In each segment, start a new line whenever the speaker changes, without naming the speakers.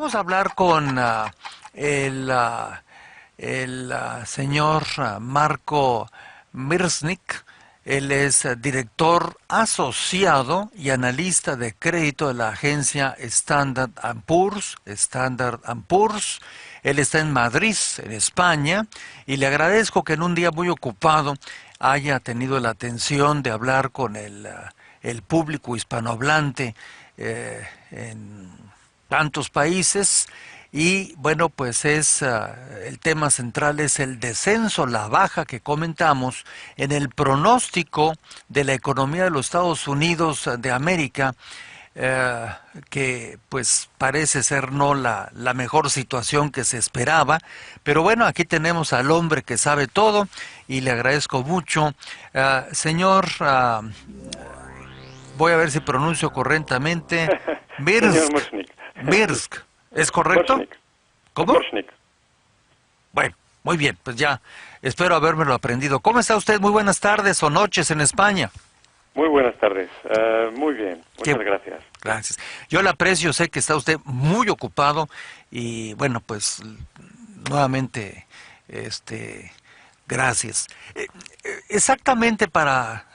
vamos a hablar con el, señor Marco Mirsnik. Él es director asociado y analista de crédito de la agencia Standard Poor's. Él está en Madrid, en España, y le agradezco que en un día muy ocupado haya tenido la atención de hablar con el público hispanohablante en tantos países. Y bueno, pues el tema central es el descenso, la baja que comentamos en el pronóstico de la economía de los Estados Unidos de América, eh, que pues parece ser no la mejor situación que se esperaba. Pero bueno, aquí tenemos al hombre que sabe todo y le agradezco mucho. Señor, voy a ver si pronuncio correctamente,
Señor
Mirsk.
Mushnik.
Mirsk, ¿es correcto?
Mushnik.
¿Cómo?
Mushnik.
Bueno, muy bien, pues ya espero habérmelo aprendido. ¿Cómo está usted? Muy buenas tardes o noches en España.
Muy buenas tardes. Muy bien.
Qué,
Muchas gracias.
gracias. Yo le aprecio, sé que está usted muy ocupado y bueno, pues nuevamente, gracias. Exactamente para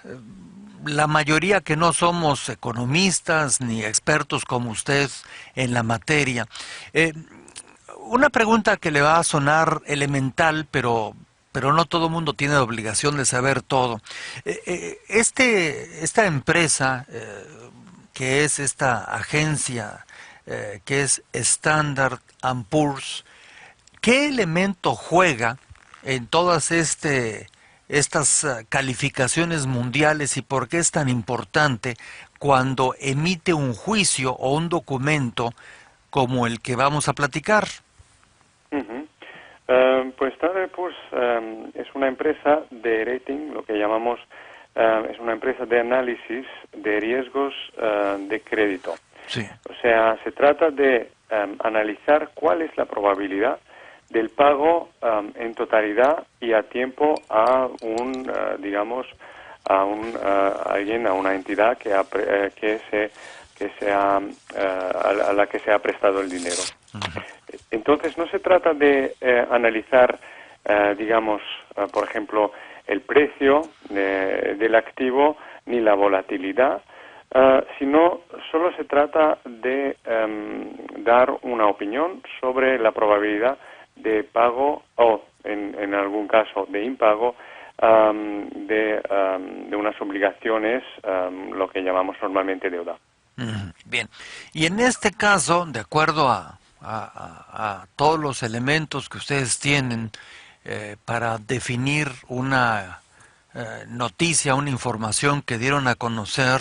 la mayoría que no somos economistas ni expertos como usted en la materia, eh, una pregunta que le va a sonar elemental, pero no todo el mundo tiene la obligación de saber todo. Esta empresa, que es esta agencia, que es Standard Poor's, ¿qué elemento juega en todas estas calificaciones mundiales y por qué es tan importante cuando emite un juicio o un documento como el que vamos a platicar?
Ujú. Pues Standard Poor's es una empresa de rating, lo que llamamos, es una empresa de análisis de riesgos de crédito.
Sí.
O sea, se trata de analizar cuál es la probabilidad del pago en totalidad y a tiempo a digamos, a una entidad a la que se ha prestado el dinero. Entonces, no se trata de analizar, digamos, por ejemplo, el precio del activo ni la volatilidad, sino solo se trata de dar una opinión sobre la probabilidad de pago o, en algún caso, de impago de unas obligaciones, lo que llamamos normalmente deuda.
Bien, y en este caso, de acuerdo a todos los elementos que ustedes tienen para definir una noticia, una información que dieron a conocer,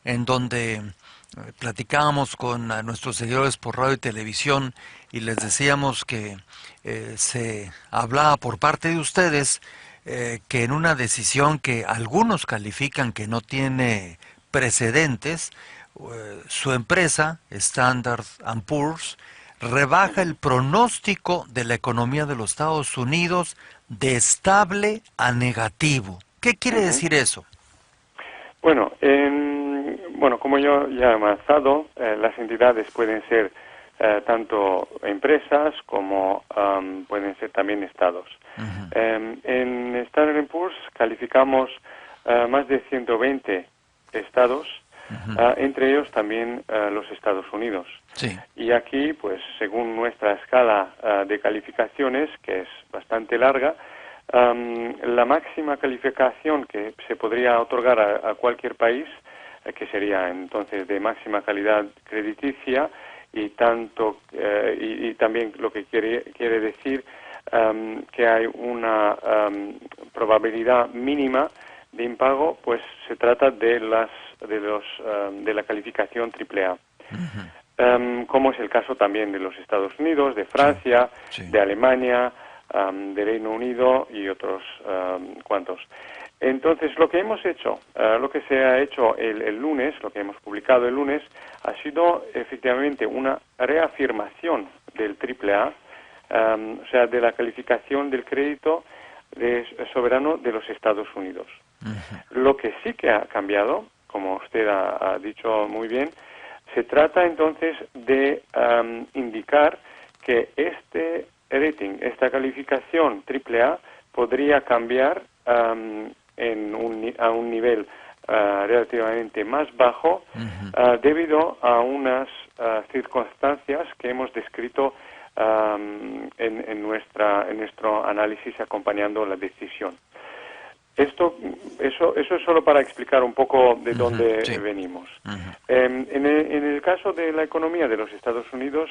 en donde platicábamos con nuestros seguidores por radio y televisión y les decíamos que se hablaba por parte de ustedes que en una decisión que algunos califican que no tiene precedentes, su empresa, Standard Poor's, rebaja el pronóstico de la economía de los Estados Unidos de estable a negativo. ¿Qué quiere decir eso?
Bueno, como yo ya he avanzado, las entidades pueden ser tanto empresas como pueden ser también estados. En Standard Poor's calificamos más de 120 estados, entre ellos también los Estados Unidos.
Sí.
Y aquí, pues, según nuestra escala de calificaciones, que es bastante larga, la máxima calificación que se podría otorgar a cualquier país, que sería entonces de máxima calidad crediticia, y también lo que quiere decir que hay una probabilidad mínima de impago, pues se trata de la calificación AAA. Como es el caso también de los Estados Unidos, de Francia,
Sí.
de Alemania, de Reino Unido y otros cuantos. Entonces, lo que hemos hecho, lo que se ha hecho el lunes, lo que hemos publicado el lunes, ha sido efectivamente una reafirmación del AAA, o sea, de la calificación del crédito soberano de los Estados Unidos. Lo que sí que ha cambiado, como usted ha dicho muy bien, Se trata entonces de indicar que este rating, esta calificación AAA, podría cambiar a un nivel relativamente más bajo debido a unas circunstancias que hemos descrito en nuestro análisis acompañando la decisión. Eso es solo para explicar un poco de dónde
sí.
venimos. En el caso de la economía de los Estados Unidos,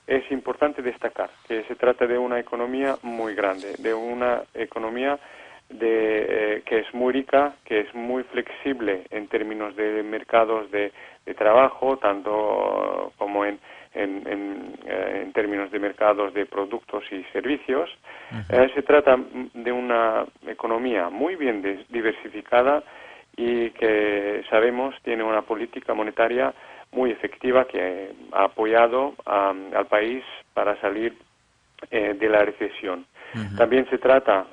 es importante destacar que se trata de una economía muy grande, de una economía que es muy rica, que es muy flexible en términos de mercados de trabajo, tanto como en términos de mercados de productos y servicios. Se trata de una economía muy bien diversificada y que sabemos tiene una política monetaria muy efectiva que ha apoyado al país para salir de la recesión. También se trata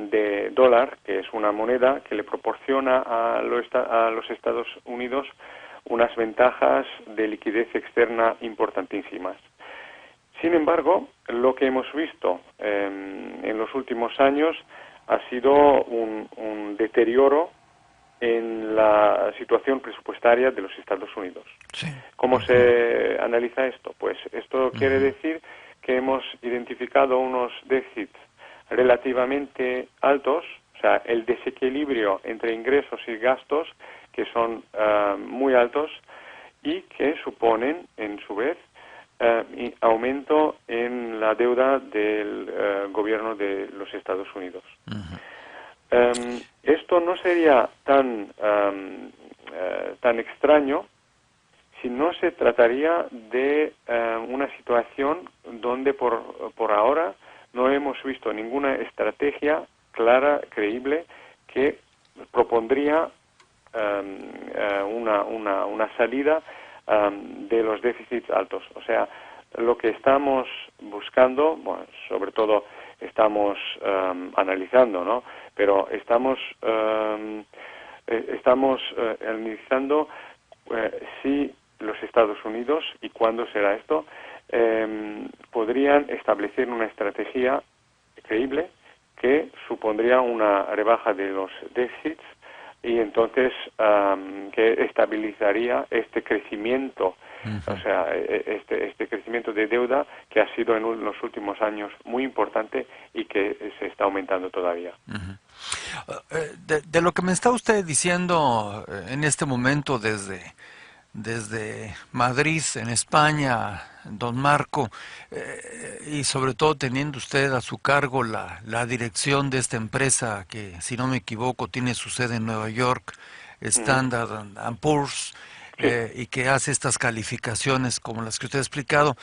de dólar, que es una moneda que le proporciona a los Estados Unidos unas ventajas de liquidez externa importantísimas. Sin embargo, lo que hemos visto en los últimos años ha sido un deterioro en la situación presupuestaria de los Estados Unidos.
Sí.
¿Cómo se analiza esto? Pues esto quiere decir que hemos identificado unos déficits relativamente altos, o sea, el desequilibrio entre ingresos y gastos que son muy altos y que suponen, en su vez, aumento en la deuda del gobierno de los Estados Unidos. Esto no sería tan extraño si no se trataría de una situación donde por ahora no hemos visto ninguna estrategia clara, creíble, que propondría una salida de los déficits altos. O sea, lo que estamos buscando, bueno, sobre todo estamos analizando, ¿no? Pero estamos analizando si los Estados Unidos, y cuándo será esto, podrían establecer una estrategia creíble que supondría una rebaja de los déficits y entonces que estabilizaría este crecimiento, o sea, este crecimiento de deuda que ha sido en los últimos años muy importante y que se está aumentando todavía.
De lo que me está usted diciendo en este momento desde Madrid, en España, don Marco, y sobre todo teniendo usted a su cargo la dirección de esta empresa que, si no me equivoco, tiene su sede en Nueva York, Standard and Poor's,
Sí.
y que hace estas calificaciones como las que usted ha explicado,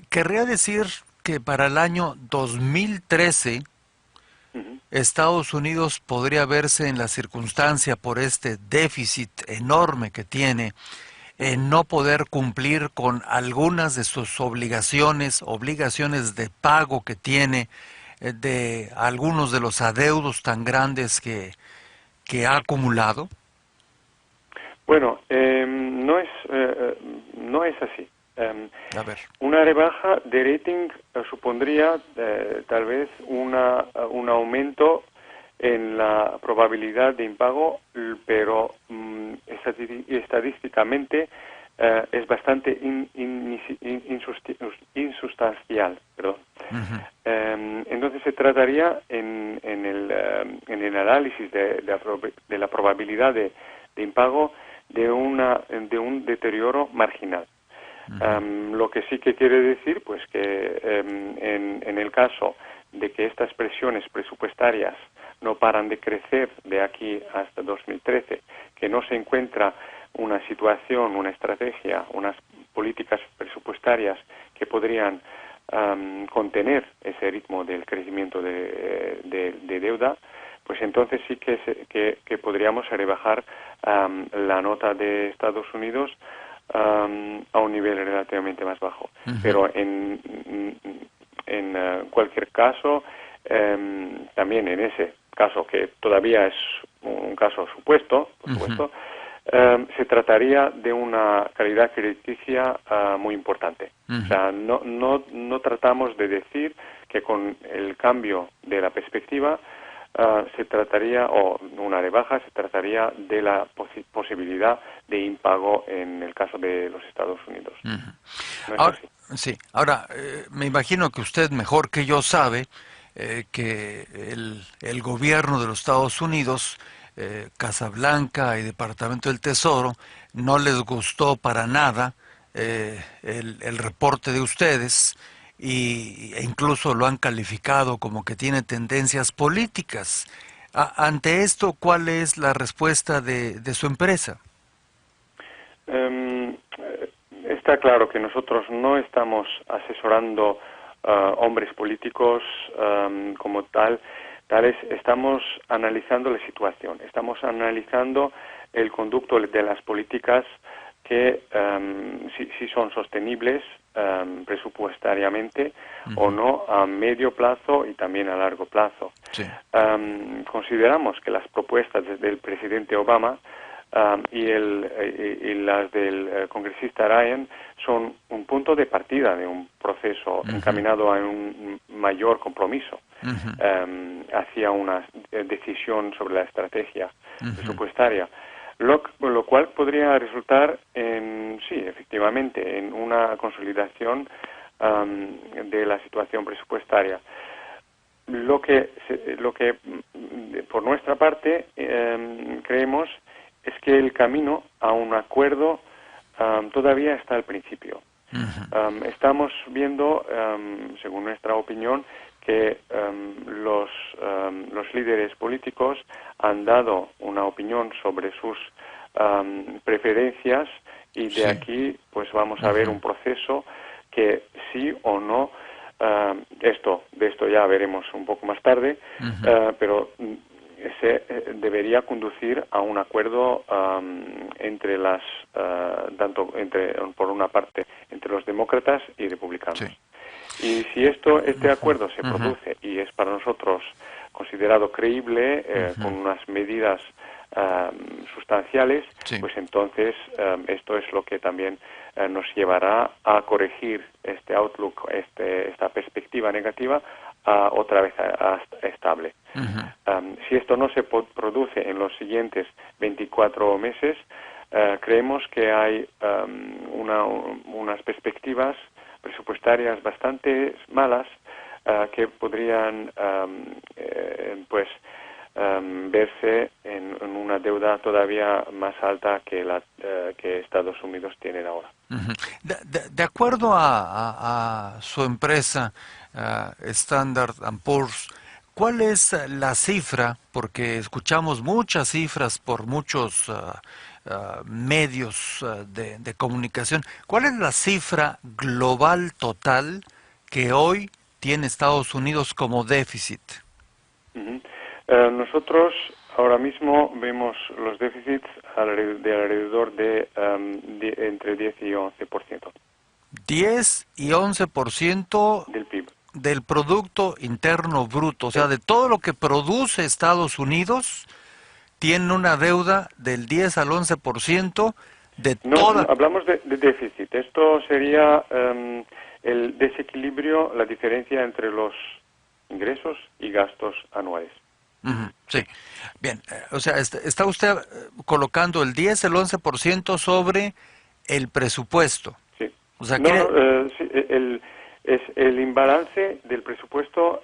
querría decir que para el año 2013 Estados Unidos podría verse en la circunstancia por este déficit enorme que tiene en no poder cumplir con algunas de sus obligaciones de pago que tiene de algunos de los adeudos tan grandes que ha acumulado?
Bueno, no es así.
A ver.
Una rebaja de rating supondría tal vez un aumento en la probabilidad de impago, pero estadísticamente es bastante insustancial. Perdón. Entonces se trataría en el análisis de la probabilidad de impago de un deterioro marginal. Lo que sí que quiere decir, pues que en el caso de que estas presiones presupuestarias no paran de crecer de aquí hasta 2013, que no se encuentra una situación, una estrategia, unas políticas presupuestarias que podrían contener ese ritmo del crecimiento de deuda, pues entonces sí que podríamos rebajar la nota de Estados Unidos a un nivel relativamente más bajo. Pero en cualquier caso, también en ese caso, que todavía es un caso supuesto, por supuesto, se trataría de una calidad crediticia muy importante. O sea, no tratamos de decir que con el cambio de la perspectiva se trataría, o una rebaja, se trataría de la posibilidad de impago en el caso de los Estados Unidos. No es
Ahora,
así.
sí, ahora me imagino que usted mejor que yo sabe que el gobierno de los Estados Unidos, Casa Blanca y Departamento del Tesoro, no les gustó para nada el reporte de ustedes e incluso lo han calificado como que tiene tendencias políticas. Ante esto, ¿cuál es la respuesta de su empresa?
Em, Está claro que nosotros no estamos asesorando hombres políticos como tales, estamos analizando la situación, estamos analizando el conducto de las políticas que si son sostenibles presupuestariamente o no a medio plazo y también a largo plazo.
Sí.
Consideramos que las propuestas del presidente Obama y las del congresista Ryan son un punto de partida de un proceso encaminado a un mayor compromiso hacia una decisión sobre la estrategia presupuestaria, lo cual podría resultar sí, efectivamente, en una consolidación de la situación presupuestaria. Lo que por nuestra parte creemos es que el camino a un acuerdo todavía está al principio. Estamos viendo, según nuestra opinión, que los líderes políticos han dado una opinión sobre sus preferencias y de aquí pues vamos a ver un proceso que sí o no, de esto ya veremos un poco más tarde, pero debería conducir a un acuerdo entre por una parte entre los demócratas y republicanos.
Sí.
Y si este acuerdo se produce y es para nosotros considerado creíble con unas medidas sustanciales,
Sí.
pues entonces esto es lo que también nos llevará a corregir este outlook, esta perspectiva negativa otra vez estable. Si esto no se produce en los siguientes 24 meses, creemos que hay unas perspectivas presupuestarias bastante malas que podrían verse en una deuda todavía más alta que la que Estados Unidos tienen ahora.
De acuerdo a su empresa, Standard Poor's, ¿cuál es la cifra? Porque escuchamos muchas cifras por muchos medios de comunicación. ¿Cuál es la cifra global total que hoy tiene Estados Unidos como déficit?
Nosotros ahora mismo vemos los déficits de alrededor de entre 10 y 11%
10 y 11%
del PIB.
del Producto Interno Bruto, o
Sí.
sea, de todo lo que produce Estados Unidos, tiene una deuda del 10 al 11% de
No,
toda...
hablamos de déficit. Esto sería el desequilibrio, la diferencia entre los ingresos y gastos anuales.
Sí, bien, o sea, está usted colocando el 10, el 11% sobre el presupuesto.
Sí.
O sea,
No,
quiere...
no, sí, es el imbalance del presupuesto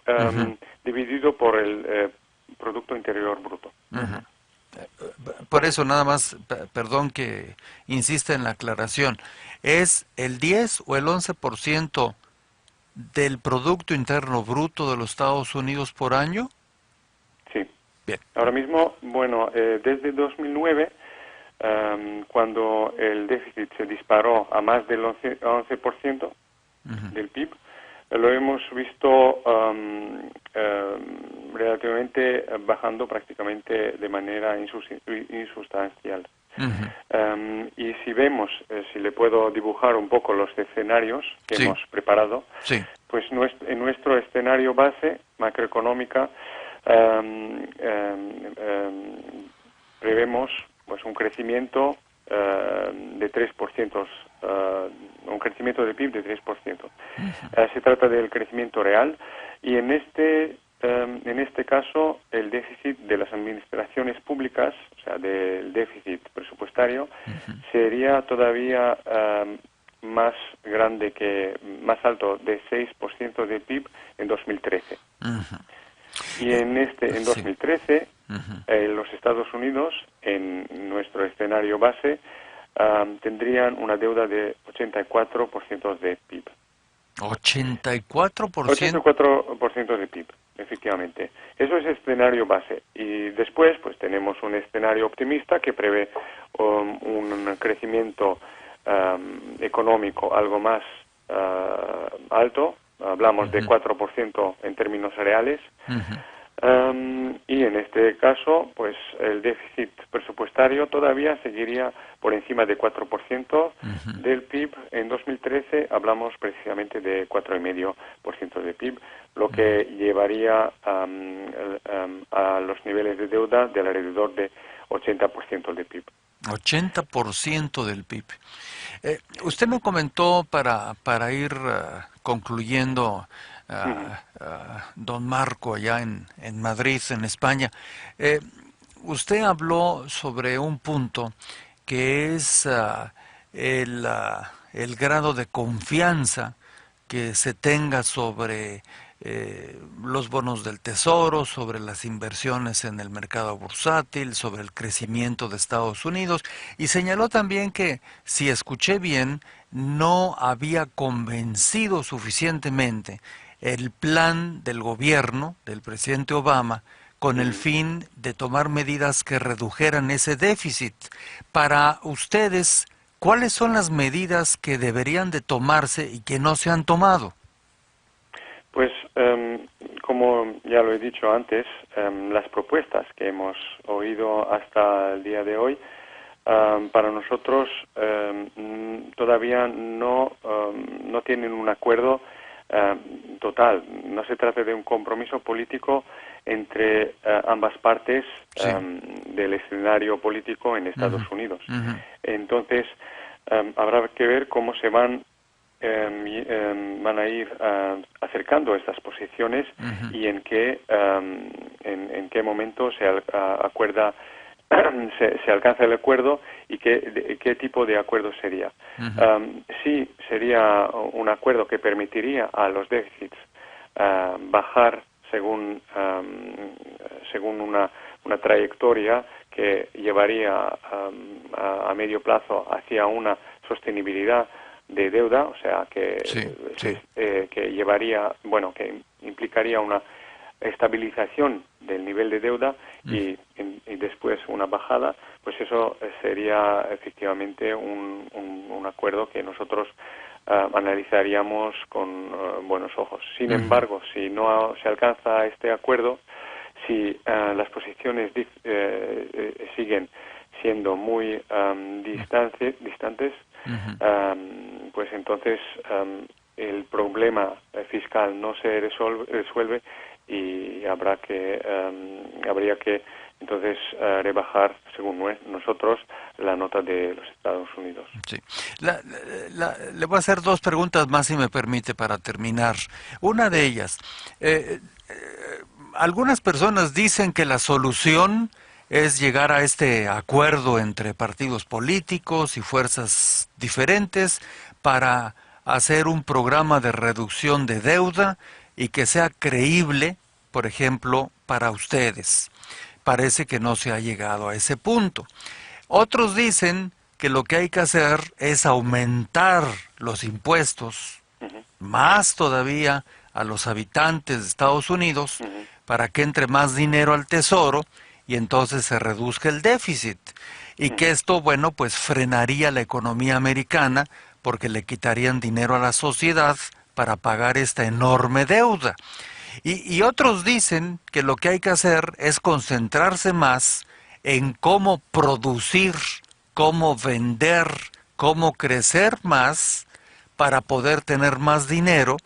dividido por el Producto Interior Bruto.
Por eso nada más, perdón que insista en la aclaración, ¿es el 10 o el 11% del Producto Interno Bruto de los Estados Unidos por año?
Sí.
Bien.
Ahora mismo, bueno, desde 2009, cuando el déficit se disparó a más del 11% del PIB, lo hemos visto relativamente bajando prácticamente de manera insustancial. Y si vemos, si le puedo dibujar un poco los escenarios que
Sí.
hemos preparado,
Sí.
pues en nuestro escenario base macroeconómica prevemos pues un crecimiento de 3%, un crecimiento del PIB de 3%. Se trata del crecimiento real y en este caso el déficit de las administraciones públicas, o sea, del déficit presupuestario, sería todavía más grande más alto, de 6% del PIB en 2013. Y en 2013, los Estados Unidos, en nuestro escenario base, tendrían una deuda de 84% de PIB.
84%.
84% de PIB, efectivamente. Eso es escenario base. Y después, pues tenemos un escenario optimista que prevé un crecimiento económico algo más alto. Hablamos de 4% en términos reales. Y en este caso, pues el déficit presupuestario todavía seguiría por encima de 4% del PIB. En 2013 hablamos precisamente de 4,5% de PIB, lo que llevaría a los niveles de deuda de alrededor de 80% del PIB.
80% del PIB. Usted me comentó para ir concluyendo, don Marco, allá en Madrid, en España, usted habló sobre un punto que es el grado de confianza que se tenga sobre los bonos del Tesoro, sobre las inversiones en el mercado bursátil, sobre el crecimiento de Estados Unidos, y señaló también que, si escuché bien, no había convencido suficientemente el plan del gobierno del presidente Obama con el fin de tomar medidas que redujeran ese déficit. Para ustedes, ¿cuáles son las medidas que deberían de tomarse y que no se han tomado?
Pues, como ya lo he dicho antes, las propuestas que hemos oído hasta el día de hoy, para nosotros todavía no tienen un acuerdo total. No se trata de un compromiso político entre ambas partes del escenario político en Estados Unidos. Entonces, habrá que ver cómo se van a ir acercando estas posiciones y en qué momento se acuerda se alcanza el acuerdo y qué tipo de acuerdo sería. Sí, sería un acuerdo que permitiría a los déficits bajar según una trayectoria que llevaría a medio plazo hacia una sostenibilidad de deuda, o sea, que llevaría, que implicaría una estabilización del nivel de deuda y después una bajada, pues eso sería efectivamente un acuerdo que nosotros analizaríamos con buenos ojos. Sin embargo, si no se alcanza este acuerdo, si las posiciones siguen siendo muy distantes, pues entonces el problema fiscal no se resuelve y habría que entonces rebajar, según nosotros, la nota de los Estados Unidos.
Sí. Le voy a hacer dos preguntas más, si me permite, para terminar. Una de ellas, algunas personas dicen que la solución es llegar a este acuerdo entre partidos políticos y fuerzas diferentes para hacer un programa de reducción de deuda y que sea creíble, por ejemplo, para ustedes. Parece que no se ha llegado a ese punto. Otros dicen que lo que hay que hacer es aumentar los impuestos, más todavía a los habitantes de Estados Unidos, para que entre más dinero al Tesoro y entonces se reduzca el déficit. Y que esto, pues frenaría la economía americana porque le quitarían dinero a la sociedad para pagar esta enorme deuda. Y otros dicen que lo que hay que hacer es concentrarse más en cómo producir, cómo vender, cómo crecer más para poder tener más dinero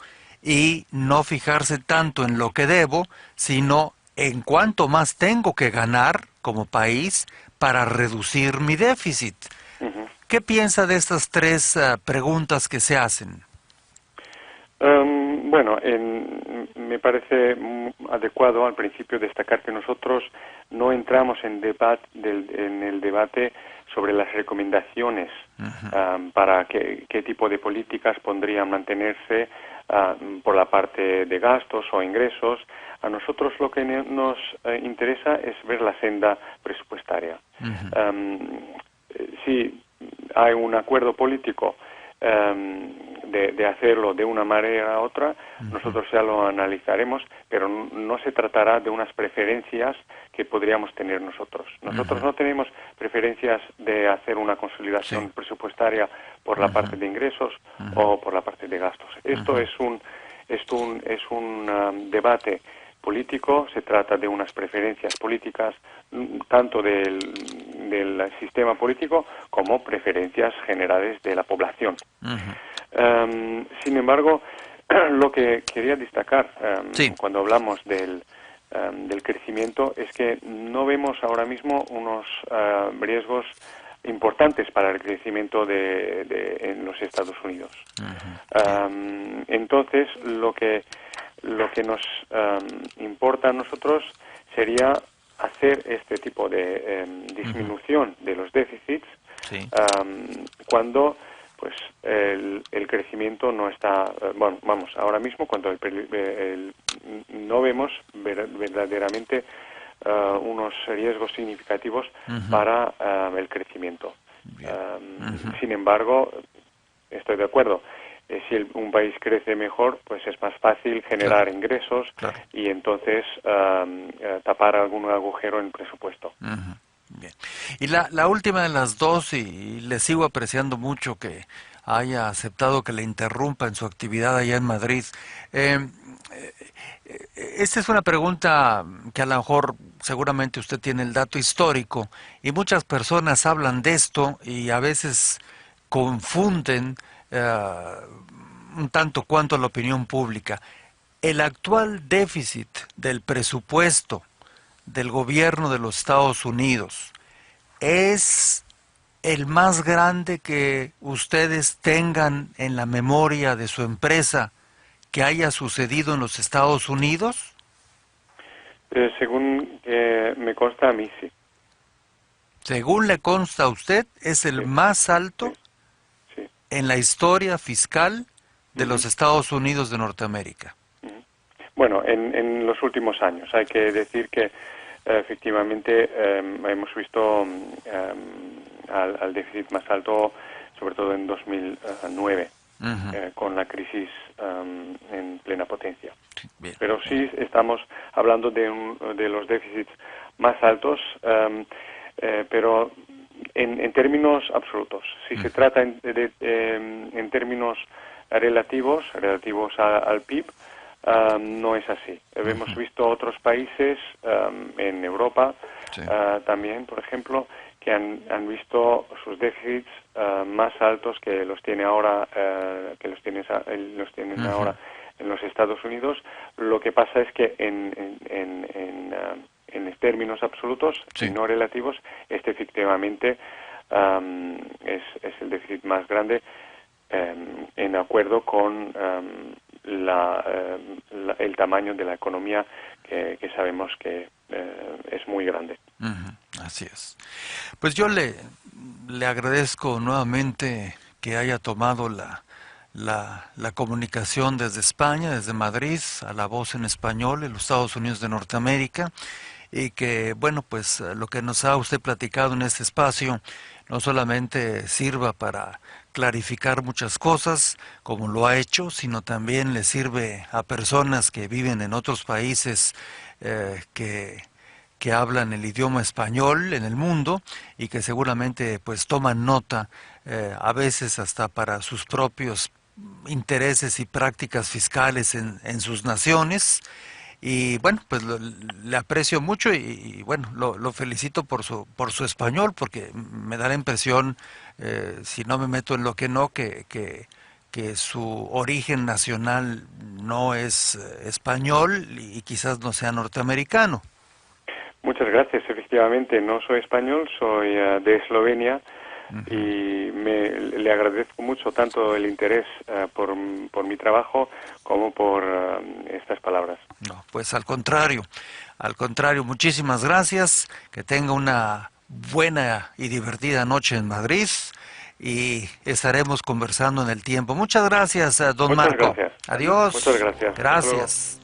y no fijarse tanto en lo que debo, sino en cuánto más tengo que ganar como país para reducir mi déficit.
Ujú.
¿Qué piensa de estas tres preguntas que se hacen?
Bueno, me parece adecuado al principio destacar que nosotros no entramos en el debate sobre las recomendaciones para qué tipo de políticas podrían mantenerse por la parte de gastos o ingresos. A nosotros lo que nos interesa es ver la senda presupuestaria.
Ujú.
Si hay un acuerdo político de hacerlo de una manera u otra, nosotros ya lo analizaremos, pero no se tratará de unas preferencias que podríamos tener nosotros. Nosotros no tenemos preferencias de hacer una consolidación
Sí.
presupuestaria por la parte de ingresos o por la parte de gastos. Esto es un debate político, se trata de unas preferencias políticas tanto del sistema político como preferencias generales de la población.
Ujú.
Sin embargo, lo que quería destacar
Sí.
cuando hablamos del crecimiento es que no vemos ahora mismo unos riesgos importantes para el crecimiento en los Estados Unidos.
Ujú. Bien.
Entonces, lo que nos importa a nosotros sería hacer este tipo de disminución de los déficits
Sí.
cuando pues el crecimiento no está bueno, vamos, ahora mismo cuando no vemos verdaderamente unos riesgos significativos
Ujú.
para el crecimiento.
Bien. Ujú.
Sin embargo, estoy de acuerdo. Si un país crece mejor, pues es más fácil
Claro,
generar ingresos
claro.
y entonces tapar algún agujero en el presupuesto.
Ujú. Bien. Y la última de las dos, y le sigo apreciando mucho que haya aceptado que le interrumpa en su actividad allá en Madrid. Eh, Esta es una pregunta que a lo mejor seguramente usted tiene el dato histórico y muchas personas hablan de esto y a veces confunden eh, un tanto cuanto la opinión pública. El actual déficit del presupuesto del gobierno de los Estados Unidos es el más grande que ustedes tengan en la memoria de su empresa que haya sucedido en los Estados Unidos.
Según me consta a mí, sí.
Según le consta a usted, es el
Sí,
más
sí,
alto
sí.
en la historia fiscal de los
Ujú,
Estados Unidos de Norteamérica.
ujú. Bueno, en los últimos años hay que decir que efectivamente hemos visto al déficit más alto, sobre todo en 2009,
Ujú.
con la crisis en plena potencia.
Sí, bien,
Pero
bien.
sí estamos hablando de los déficits más altos, pero en términos absolutos. Si se
Ujú.
trata en términos relativos al PIB, no es así. Hemos
Ujú.
visto otros países en Europa
Sí.
también, por ejemplo, que han visto sus déficits más altos que los tiene ahora, los tienen
Ujú.
ahora en los Estados Unidos. Lo que pasa es que en términos absolutos y
Sí.
no relativos, este efectivamente es el déficit más grande en acuerdo con el tamaño de la economía que sabemos que es muy grande.
Ujú. Así es. Pues yo le agradezco nuevamente que haya tomado la comunicación desde España, desde Madrid, a la voz en español en los Estados Unidos de Norteamérica, y que, bueno, pues lo que nos ha usted platicado en este espacio no solamente sirva para clarificar muchas cosas, como lo ha hecho, sino también le sirve a personas que viven en otros países que hablan el idioma español en el mundo y que seguramente pues toman nota a veces hasta para sus propios intereses y prácticas fiscales en sus naciones. Y bueno, pues le aprecio mucho y bueno, lo felicito por su español, porque me da la impresión, si no me meto en lo que no, que su origen nacional no es español y quizás no sea norteamericano.
Muchas gracias. Efectivamente, no soy español, soy de Eslovenia y
Ujú.
le agradezco mucho tanto el interés por mi trabajo como por estas palabras.
No, pues al contrario, muchísimas gracias, que tenga una buena y divertida noche en Madrid y estaremos conversando en el tiempo. Muchas gracias, don
Muchas
Marco.
gracias. Muchas
Adiós.
gracias. Hasta luego.
Gracias.